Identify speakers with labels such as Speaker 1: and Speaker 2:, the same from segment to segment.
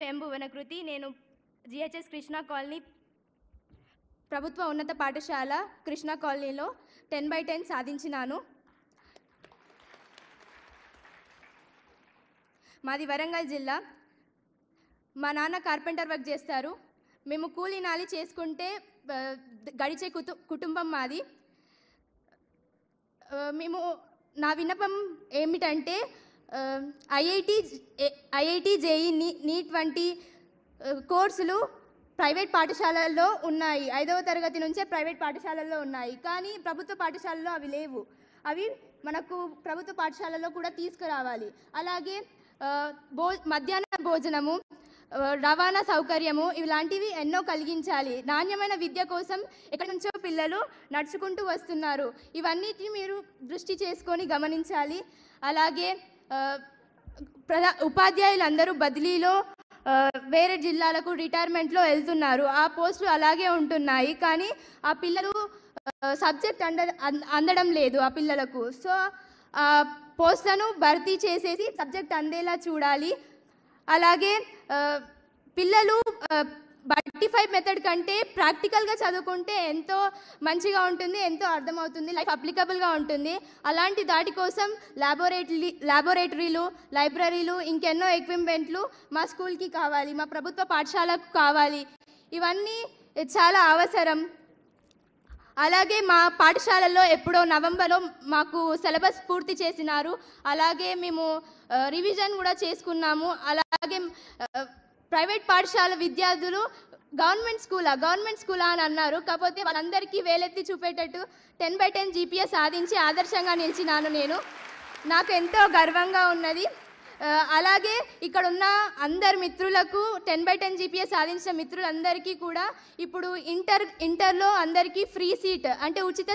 Speaker 1: భువన కృతి. నేను GHS Krishna colony ప్రభుత్వ ఉన్నత పాఠశాల కృష్ణా కాలనీలో 10/10 సాధించినాను. మాది వరంగల్ జిల్లా. మా నాన్న కార్పెంటర్ వర్క్ చేస్తారు. మేము కూలీ నాలి చేసుకుంటే గడిచే కుటుంబం మాది. మేము నా విన్నపం ఏమిటంటే ఐఐటి జేఈ నీట్ వంటి కోర్సులు ప్రైవేట్ పాఠశాలల్లో ఉన్నాయి. 5వ తరగతి నుంచే ప్రైవేట్ పాఠశాలల్లో ఉన్నాయి, కానీ ప్రభుత్వ పాఠశాలలో అవి లేవు. అవి మనకు ప్రభుత్వ పాఠశాలలో కూడా తీసుకురావాలి. అలాగే మధ్యాహ్న భోజనము, రవాణా సౌకర్యము ఇలాంటివి ఎన్నో కలిగించాలి. నాణ్యమైన విద్య కోసం ఎక్కడి నుంచో పిల్లలు నడుచుకుంటూ వస్తున్నారు. ఇవన్నిటిని మీరు దృష్టి చేసుకొని గమనించాలి. అలాగే ఉపాధ్యాయులందరూ బదిలీలో వేరే జిల్లాలకు రిటైర్మెంట్లో వెళ్తున్నారు. ఆ పోస్టులు అలాగే ఉంటున్నాయి, కానీ ఆ పిల్లలు సబ్జెక్ట్ అందడం లేదు ఆ పిల్లలకు. సో ఆ పోస్టులను భర్తీ చేసేసి సబ్జెక్ట్ అందేలా చూడాలి. అలాగే పిల్లలు బట్టిఫై మెథడ్ కంటే ప్రాక్టికల్గా చదువుకుంటే ఎంతో మంచిగా ఉంటుంది, ఎంతో అర్థమవుతుంది, లైఫ్ అప్లికబుల్గా ఉంటుంది. అలాంటి దాటి కోసం ల్యాబొరేటరీలు, లైబ్రరీలు, ఇంకెన్నో ఎక్విప్మెంట్లు మా స్కూల్కి కావాలి, మా ప్రభుత్వ పాఠశాలకు కావాలి. ఇవన్నీ చాలా అవసరం. అలాగే మా పాఠశాలలో ఎప్పుడో నవంబర్లో మాకు సిలబస్ పూర్తి చేసినారు. అలాగే మేము రివిజన్ కూడా చేసుకున్నాము. అలాగే ప్రైవేట్ పాఠశాల విద్యార్థులు గవర్నమెంట్ స్కూలా అని అన్నారు. కాకపోతే వాళ్ళందరికీ వేలెత్తి చూపేటట్టు 10/10 జీపీఎస్ సాధించి ఆదర్శంగా నిలిచినాను నేను. నాకు ఎంతో గర్వంగా ఉన్నది. అలాగే ఇక్కడ ఉన్న అందరి మిత్రులకు 10/10 జీపీఎస్ సాధించిన మిత్రులందరికీ కూడా ఇప్పుడు ఇంటర్లో అందరికీ ఫ్రీ సీట్ అంటే ఉచిత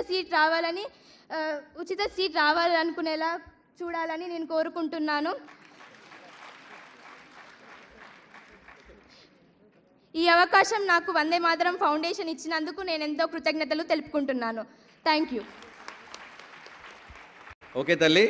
Speaker 1: సీట్ రావాలనుకునేలా చూడాలని నేను కోరుకుంటున్నాను. ఈ అవకాశం నాకు వందే మాతరం ఫౌండేషన్ ఇచ్చినందుకు నేను ఎంతో కృతజ్ఞతలు తెలుపుకుంటున్నాను. Thank you.
Speaker 2: ఓకే తల్లి.